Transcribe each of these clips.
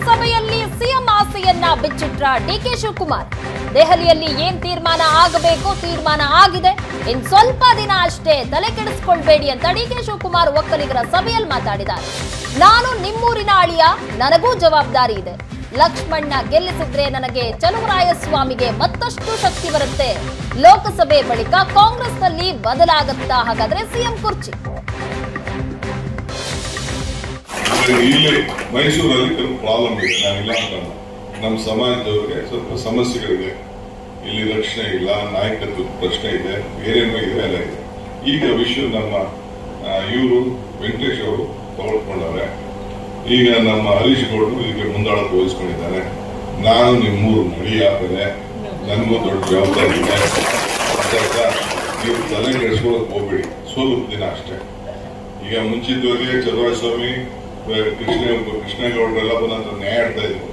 ಸಭೆಯಲ್ಲಿ CM ಆಸೆಯನ್ನ ಬಿಚ್ಚಿಟ್ರ DK Shivakumar. ದೆಹಲಿಯಲ್ಲಿ ಏನ್ ತೀರ್ಮಾನ ಆಗಬೇಕು ತೀರ್ಮಾನ ಆಗಿದೆ, ಇನ್ ಸ್ವಲ್ಪ ದಿನ ಅಷ್ಟೇ, ತಲೆ ಕೆಡಿಸ್ಕೊಳ್ಬೇಡಿ ಅಂತ ಡಿಕೆ ಶಿವಕುಮಾರ್ ಒಕ್ಕಲಿಗರ ಸಭೆಯಲ್ಲಿ ಮಾತಾಡಿದ್ದಾರೆ. ನಾನು ನಿಮ್ಮೂರಿನ ಅಳಿಯ, ನನಗೂ ಜವಾಬ್ದಾರಿ ಇದೆ. ಲಕ್ಷ್ಮಣ್ಣ ಗೆಲ್ಲಿಸಿದ್ರೆ ನನಗೆ ಚಲುವರಾಯಸ್ವಾಮಿಗೆ ಮತ್ತಷ್ಟು ಶಕ್ತಿ ಬರುತ್ತೆ. ಲೋಕಸಭೆ ಬಳಿಕ ಕಾಂಗ್ರೆಸ್ನಲ್ಲಿ ಬದಲಾಗುತ್ತಾ ಹಾಗಾದ್ರೆ ಸಿಎಂ ಕುರ್ಚಿ? ಇಲ್ಲಿ ಮೈಸೂರಲ್ಲಿ ಕೆಲವು ಪ್ರಾಬ್ಲಮ್ ಇದೆ, ನಾನಿಲ್ಲ ಅಂತಲ್ಲ. ನಮ್ಮ ಸಮಾಜದವ್ರಿಗೆ ಸ್ವಲ್ಪ ಸಮಸ್ಯೆಗಳಿದೆ. ಇಲ್ಲಿ ರಕ್ಷಣೆ ಇಲ್ಲ, ನಾಯಕತ್ವದ ಪ್ರಶ್ನೆ ಇದೆ, ಬೇರೇನೋ ಇದೆ, ಎಲ್ಲ ಇದೆ. ಈಗ ವಿಷಯ ನಮ್ಮ ಇವರು ವೆಂಕಟೇಶ್ ಅವರು ತಗೊಳ್ಕೊಂಡವ್ರೆ. ಈಗ ನಮ್ಮ ಹರೀಶ್ ಗೌಡರು ಇದಕ್ಕೆ ಮುಂದಾಳಕ್ಕೆ ವಹಿಸ್ಕೊಂಡಿದ್ದಾರೆ. ನಾನು ನಿಮ್ಮೂರು ನಡಿಯಾಕದೆ, ನನಗೂ ದೊಡ್ಡ ಜವಾಬ್ದಾರಿ ಇದೆ. ನೀವು ತಲೆ ಕೆಡಿಸ್ಕೊಳ್ಳೋಕೆ ಹೋಗ್ಬೇಡಿ, ಸ್ವಲ್ಪ ದಿನ ಅಷ್ಟೇ. ಈಗ ಮುಂಚಿತವಾಗಿ ಚಲುವರಾಯಸ್ವಾಮಿ, ಕೃಷ್ಣೇಗೌಡರೆಲ್ಲ ಬಂದಂತ ನ್ಯಾಯ ಆಡ್ತಾ ಇದ್ರು,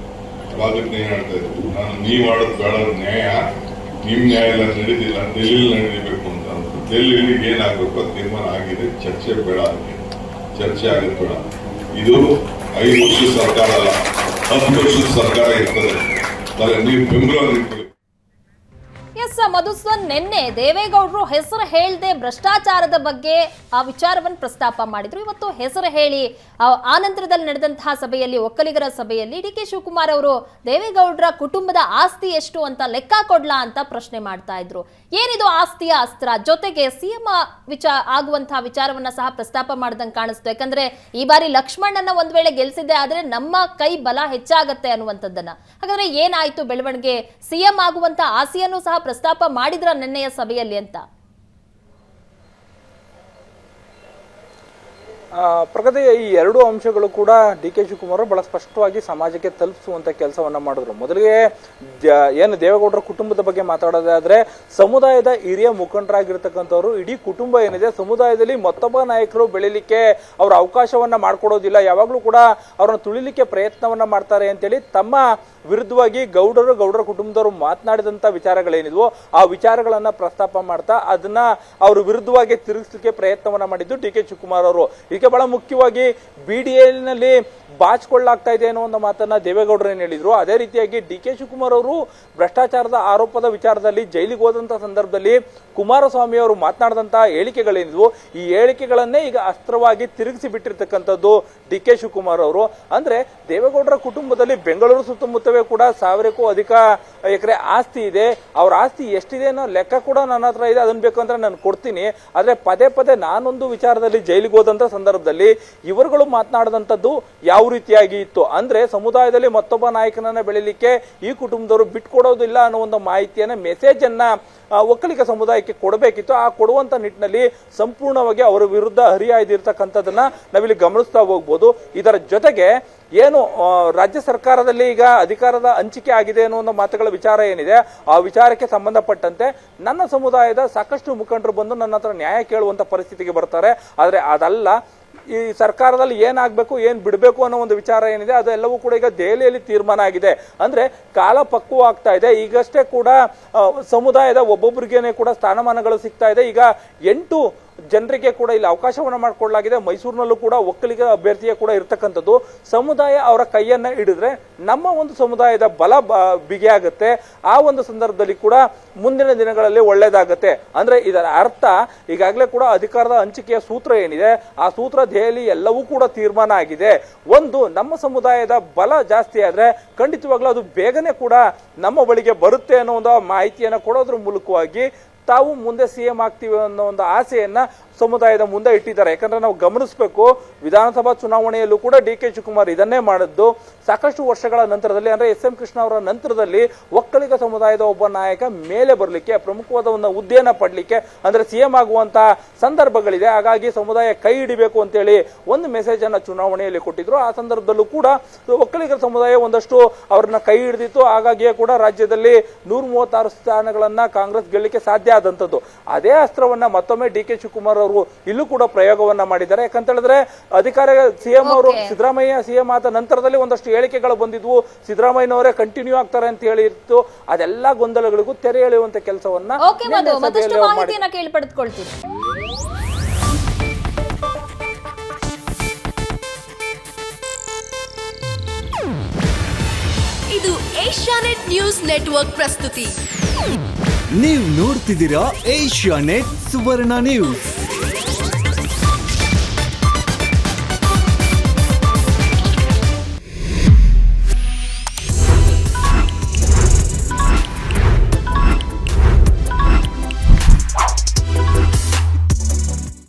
ಭಾಗಕ್ಕೆ ನ್ಯಾಯ ಆಡ್ತಾ ಇದ್ರು. ನಾನು ನೀವ್ ಆಡೋದು ಬೇಡ, ನ್ಯಾಯ ನಿಮ್ ನ್ಯಾಯ ಎಲ್ಲ ನಡೀತಿಲ್ಲ, ಡೆಲ್ಲಿಲಿ ನಡೀಬೇಕು ಅಂತ. ಡೆಲ್ಲಿಲಿ ಏನಾಗಬೇಕು ಅದು ತೀರ್ಮಾನ ಆಗಿದೆ. ಚರ್ಚೆ ಬೇಡ, ಅದಕ್ಕೆ ಚರ್ಚೆ ಆಗೋದು ಬೇಡ. ಇದು 5 ವರ್ಷದ ಸರ್ಕಾರ ಅಲ್ಲ, 10 ವರ್ಷದ ಸರ್ಕಾರ ಇರ್ತದೆ. ನೀವು ಬೆಂಬಲ ನಿಂತ್ಕೊಳ್ಳಿ. ಎಸ್ ಮಧುಸೂದನ್, ನಿನ್ನೆ ದೇವೇಗೌಡರು ಹೆಸರು ಹೇಳದೆ ಭ್ರಷ್ಟಾಚಾರದ ಬಗ್ಗೆ ಆ ವಿಚಾರವನ್ನು ಪ್ರಸ್ತಾಪ ಮಾಡಿದ್ರು. ಇವತ್ತು ಹೆಸರು ಹೇಳಿ ಆನಂತರದಲ್ಲಿ ನಡೆದಂತಹ ಸಭೆಯಲ್ಲಿ, ಒಕ್ಕಲಿಗರ ಸಭೆಯಲ್ಲಿ ಡಿಕೆ ಶಿವಕುಮಾರ್ ಅವರು ದೇವೇಗೌಡರ ಕುಟುಂಬದ ಆಸ್ತಿ ಎಷ್ಟು ಅಂತ ಲೆಕ್ಕ ಕೊಡ್ಲಾ ಅಂತ ಪ್ರಶ್ನೆ ಮಾಡ್ತಾ ಇದ್ರು. ಏನಿದು ಆಸ್ತಿಯ ಅಸ್ತ್ರ? ಜೊತೆಗೆ ಸಿಎಂ ಆಗುವಂತಹ ವಿಚಾರವನ್ನ ಸಹ ಪ್ರಸ್ತಾಪ ಮಾಡ್ದಂಗೆ ಕಾಣಿಸ್ತು. ಯಾಕಂದ್ರೆ ಈ ಬಾರಿ ಲಕ್ಷ್ಮಣ್ಣನ ಒಂದ್ ವೇಳೆ ಗೆಲ್ಸಿದ್ದೆ ಆದ್ರೆ ನಮ್ಮ ಕೈ ಬಲ ಹೆಚ್ಚಾಗತ್ತೆ ಅನ್ನುವಂಥದ್ದನ್ನ. ಹಾಗಾದ್ರೆ ಏನಾಯ್ತು ಬೆಳವಣಿಗೆ? ಸಿಎಂ ಆಗುವಂತ ಆಸೆಯನ್ನು ಸಹ ಪ್ರಸ್ತಾಪ ಮಾಡಿದ್ರ ನಿನ್ನೆಯ ಸಭೆಯಲ್ಲಿ ಅಂತ? ಪ್ರಗತಿಯ ಈ ಎರಡು ಅಂಶಗಳು ಕೂಡ ಡಿ ಕೆ ಶಿವಕುಮಾರ್ ಬಹಳ ಸ್ಪಷ್ಟವಾಗಿ ಸಮಾಜಕ್ಕೆ ತಲುಪಿಸುವಂತ ಕೆಲಸವನ್ನ ಮಾಡಿದ್ರು. ಮೊದಲಿಗೆ ಏನು ದೇವೇಗೌಡರ ಕುಟುಂಬದ ಬಗ್ಗೆ ಮಾತಾಡೋದಾದ್ರೆ, ಸಮುದಾಯದ ಹಿರಿಯ ಮುಖಂಡರಾಗಿರ್ತಕ್ಕಂಥವ್ರು, ಇಡೀ ಕುಟುಂಬ ಏನಿದೆ ಸಮುದಾಯದಲ್ಲಿ ಮತ್ತೊಬ್ಬ ನಾಯಕರು ಬೆಳಿಲಿಕ್ಕೆ ಅವ್ರ ಅವಕಾಶವನ್ನ ಮಾಡ್ಕೊಡೋದಿಲ್ಲ, ಯಾವಾಗ್ಲೂ ಕೂಡ ಅವ್ರನ್ನ ತುಳಿಲಿಕ್ಕೆ ಪ್ರಯತ್ನವನ್ನ ಮಾಡ್ತಾರೆ ಅಂತೇಳಿ ತಮ್ಮ ವಿರುದ್ಧವಾಗಿ ಗೌಡರ ಕುಟುಂಬದವರು ಮಾತನಾಡಿದಂತ ವಿಚಾರಗಳೇನಿದ್ವೋ ಆ ವಿಚಾರಗಳನ್ನ ಪ್ರಸ್ತಾಪ ಮಾಡ್ತಾ ಅದನ್ನ ಅವ್ರ ವಿರುದ್ಧವಾಗಿ ತಿರುಗಿಸಲಿಕ್ಕೆ ಪ್ರಯತ್ನವನ್ನ ಮಾಡಿದ್ದು ಡಿ ಕೆ ಶಿವಕುಮಾರ್ ಅವರು. ಇದಕ್ಕೆ ಬಹಳ ಮುಖ್ಯವಾಗಿ ಬಿಡಿಎಲ್ನಲ್ಲಿ ಬಾಚಿಕೊಳ್ಳಾಗ್ತಾ ಇದೆ ಅನ್ನೋ ಒಂದು ಮಾತನ್ನ ದೇವೇಗೌಡರು ಏನ್ ಹೇಳಿದ್ರು, ಅದೇ ರೀತಿಯಾಗಿ ಡಿ ಕೆ ಶಿವಕುಮಾರ್ ಅವರು ಭ್ರಷ್ಟಾಚಾರದ ಆರೋಪದ ವಿಚಾರದಲ್ಲಿ ಜೈಲಿಗೆ ಹೋದಂತ ಸಂದರ್ಭದಲ್ಲಿ ಕುಮಾರಸ್ವಾಮಿ ಅವರು ಮಾತನಾಡಿದಂತಹ ಹೇಳಿಕೆಗಳೇನಿದ್ವು, ಈ ಹೇಳಿಕೆಗಳನ್ನೇ ಈಗ ಅಸ್ತ್ರವಾಗಿ ತಿರುಗಿಸಿ ಬಿಟ್ಟಿರ್ತಕ್ಕಂಥದ್ದು ಡಿ ಕೆ ಶಿವಕುಮಾರ್ ಅವರು. ಅಂದ್ರೆ ದೇವೇಗೌಡರ ಕುಟುಂಬದಲ್ಲಿ ಬೆಂಗಳೂರು ಸುತ್ತಮುತ್ತವೇ ಕೂಡ 1000ಕ್ಕೂ ಅಧಿಕ ಎಕರೆ ಆಸ್ತಿ ಇದೆ. ಅವ್ರ ಆಸ್ತಿ ಎಷ್ಟಿದೆ ಅನ್ನೋ ಲೆಕ್ಕ ಕೂಡ ನನ್ನ ಹತ್ರ ಇದೆ, ಅದನ್ನ ಬೇಕಂದ್ರೆ ನಾನು ಕೊಡ್ತೀನಿ. ಆದ್ರೆ ಪದೇ ಪದೇ ನಾನೊಂದು ವಿಚಾರದಲ್ಲಿ ಜೈಲಿಗೆ ಹೋದಂತ ಸಂದರ್ಭದಲ್ಲಿ ಇವರುಗಳು ಮಾತನಾಡಿದಂಥದ್ದು ಯಾವ ರೀತಿಯಾಗಿ ಇತ್ತು ಅಂದ್ರೆ, ಸಮುದಾಯದಲ್ಲಿ ಮತ್ತೊಬ್ಬ ನಾಯಕನನ್ನ ಬೆಳಿಲಿಕ್ಕೆ ಈ ಕುಟುಂಬದವರು ಬಿಟ್ಕೊಡೋದಿಲ್ಲ ಅನ್ನೋ ಒಂದು ಮಾಹಿತಿಯನ್ನ, ಮೆಸೇಜ್ ಅನ್ನ ಒಕ್ಕಲಿಗ ಸಮುದಾಯಕ್ಕೆ ಕೊಡಬೇಕಿತ್ತು. ಆ ಕೊಡುವಂತ ನಿಟ್ಟಿನಲ್ಲಿ ಸಂಪೂರ್ಣವಾಗಿ ಅವರ ವಿರುದ್ಧ ಹರಿಯಾಯ್ದಿರ್ತಕ್ಕಂಥದ್ದನ್ನ ನಾವಿಲ್ಲಿ ಗಮನಿಸ್ತಾ ಹೋಗ್ಬೋದು. ಇದರ ಜೊತೆಗೆ ಏನು ರಾಜ್ಯ ಸರ್ಕಾರದಲ್ಲಿ ಈಗ ಅಧಿಕಾರದ ಹಂಚಿಕೆ ಆಗಿದೆ ಅನ್ನೋ ಒಂದು ಮಾತುಗಳ ವಿಚಾರ ಏನಿದೆ, ಆ ವಿಚಾರಕ್ಕೆ ಸಂಬಂಧಪಟ್ಟಂತೆ ನನ್ನ ಸಮುದಾಯದ ಸಾಕಷ್ಟು ಮುಖಂಡರು ಬಂದು ನನ್ನ ಹತ್ರ ನ್ಯಾಯ ಕೇಳುವಂತ ಪರಿಸ್ಥಿತಿಗೆ ಬರ್ತಾರೆ. ಆದ್ರೆ ಅದಲ್ಲ, ಈ ಸರ್ಕಾರದಲ್ಲಿ ಏನಾಗಬೇಕು ಏನ್ ಬಿಡಬೇಕು ಅನ್ನೋ ಒಂದು ವಿಚಾರ ಏನಿದೆ ಅದೆಲ್ಲವೂ ಕೂಡ ಈಗ ದೆಹಲಿಯಲ್ಲಿ ತೀರ್ಮಾನ ಆಗಿದೆ. ಅಂದ್ರೆ ಕಾಲ ಪಕ್ವ ಆಗ್ತಾ ಇದೆ. ಈಗಷ್ಟೇ ಕೂಡ ಸಮುದಾಯದ ಒಬ್ಬೊಬ್ಬರಿಗೇನೆ ಕೂಡ ಸ್ಥಾನಮಾನಗಳು ಸಿಗ್ತಾ ಇದೆ. ಈಗ 8 ಜನರಿಗೆ ಕೂಡ ಇಲ್ಲಿ ಅವಕಾಶವನ್ನ ಮಾಡಿಕೊಳ್ಳಲಾಗಿದೆ. ಮೈಸೂರಿನಲ್ಲೂ ಕೂಡ ಒಕ್ಕಲಿಗ ಅಭ್ಯರ್ಥಿಯ ಕೂಡ ಇರ್ತಕ್ಕಂಥದ್ದು. ಸಮುದಾಯ ಅವರ ಕೈಯನ್ನ ಹಿಡಿದ್ರೆ ನಮ್ಮ ಒಂದು ಸಮುದಾಯದ ಬಲ ಬಿಗಿಯಾಗುತ್ತೆ. ಆ ಒಂದು ಸಂದರ್ಭದಲ್ಲಿ ಕೂಡ ಮುಂದಿನ ದಿನಗಳಲ್ಲಿ ಒಳ್ಳೇದಾಗತ್ತೆ. ಅಂದ್ರೆ ಇದರ ಅರ್ಥ ಈಗಾಗಲೇ ಕೂಡ ಅಧಿಕಾರದ ಹಂಚಿಕೆಯ ಸೂತ್ರ ಏನಿದೆ ಆ ಸೂತ್ರ ದೆಹಲಿ ಎಲ್ಲವೂ ಕೂಡ ತೀರ್ಮಾನ ಆಗಿದೆ. ಒಂದು, ನಮ್ಮ ಸಮುದಾಯದ ಬಲ ಜಾಸ್ತಿ ಆದ್ರೆ ಖಂಡಿತವಾಗ್ಲೂ ಅದು ಬೇಗನೆ ಕೂಡ ನಮ್ಮ ಬಳಿಗೆ ಬರುತ್ತೆ ಅನ್ನೋ ಒಂದು ಮಾಹಿತಿಯನ್ನ ಕೊಡೋದ್ರ ಮೂಲಕವಾಗಿ ತಾವು ಮುಂದೆ ಸಿಎಂ ಆಗ್ತೀವಿ ಅನ್ನೋ ಒಂದು ಆಸೆಯನ್ನ ಸಮುದಾಯದ ಮುಂದೆ ಇಟ್ಟಿದ್ದಾರೆ. ಯಾಕಂದ್ರೆ ನಾವು ಗಮನಿಸಬೇಕು, ವಿಧಾನಸಭಾ ಚುನಾವಣೆಯಲ್ಲೂ ಕೂಡ ಡಿ ಕೆ ಶಿವಕುಮಾರ್ ಇದನ್ನೇ ಮಾಡಿದ್ದು. ಸಾಕಷ್ಟು ವರ್ಷಗಳ ನಂತರದಲ್ಲಿ ಅಂದ್ರೆ ಎಸ್.ಎಂ. ಕೃಷ್ಣ ಅವರ ನಂತರದಲ್ಲಿ ಒಕ್ಕಲಿಗ ಸಮುದಾಯದ ಒಬ್ಬ ನಾಯಕ ಮೇಲೆ ಬರಲಿಕ್ಕೆ, ಪ್ರಮುಖವಾದ ಒಂದು ಹುದ್ದೆಯನ್ನ ಪಡ್ಲಿಕ್ಕೆ ಅಂದ್ರೆ ಸಿಎಂ ಆಗುವಂತಹ ಸಂದರ್ಭಗಳಿದೆ. ಹಾಗಾಗಿ ಸಮುದಾಯ ಕೈ ಹಿಡಿಬೇಕು ಅಂತೇಳಿ ಒಂದು ಮೆಸೇಜ್ ಅನ್ನ ಚುನಾವಣೆಯಲ್ಲಿ ಕೊಟ್ಟಿದ್ರು. ಆ ಸಂದರ್ಭದಲ್ಲೂ ಕೂಡ ಒಕ್ಕಲಿಗರ ಸಮುದಾಯ ಒಂದಷ್ಟು ಅವ್ರನ್ನ ಕೈ ಹಿಡಿದಿತ್ತು. ಹಾಗಾಗಿಯೇ ಕೂಡ ರಾಜ್ಯದಲ್ಲಿ 136 ಸ್ಥಾನಗಳನ್ನ ಕಾಂಗ್ರೆಸ್ ಗೆಲ್ಲಲಿಕ್ಕೆ ಸಾಧ್ಯ ಆದಂತದ್ದು. ಅದೇ ಅಸ್ತ್ರವನ್ನ ಮತ್ತೊಮ್ಮೆ ಡಿ ಕೆ ಶಿವಕುಮಾರ್ ಅವರು ಇಲ್ಲೂ ಕೂಡ ಪ್ರಯೋಗವನ್ನ ಮಾಡಿದ್ದಾರೆ. ಯಾಕಂತ ಹೇಳಿದ್ರೆ ಅಧಿಕಾರ ಸಿಎಂ ಅವರು ಸಿದ್ದರಾಮಯ್ಯ ಸಿಎಂ ಆದ ನಂತರದಲ್ಲಿ ಒಂದಷ್ಟು ಹೇಳಿಕೆಗಳು ಬಂದಿದ್ವು, ಸಿದ್ದರಾಮಯ್ಯನವರೇ ಕಂಟಿನ್ಯೂ ಆಗ್ತಾರೆ ಅಂತ ಹೇಳಿತ್ತು. ಅದೆಲ್ಲ ಗೊಂದಲಗಳಿಗೂ ತೆರೆ ಎಳೆಯುವಂತ ಕೆಲಸವನ್ನ ಕೇಳ್ಪಡೆದುಕೊಳ್ತೀವಿ. ಏಷ್ಯಾನೆಟ್ ನ್ಯೂಸ್ ನೆಟ್ವರ್ಕ್ ಪ್ರಸ್ತುತಿ. ನೀವು ನೋಡ್ತಿದ್ದೀರಾ ಏಷ್ಯಾನೆಟ್ ಸುವರ್ಣ ನ್ಯೂಸ್.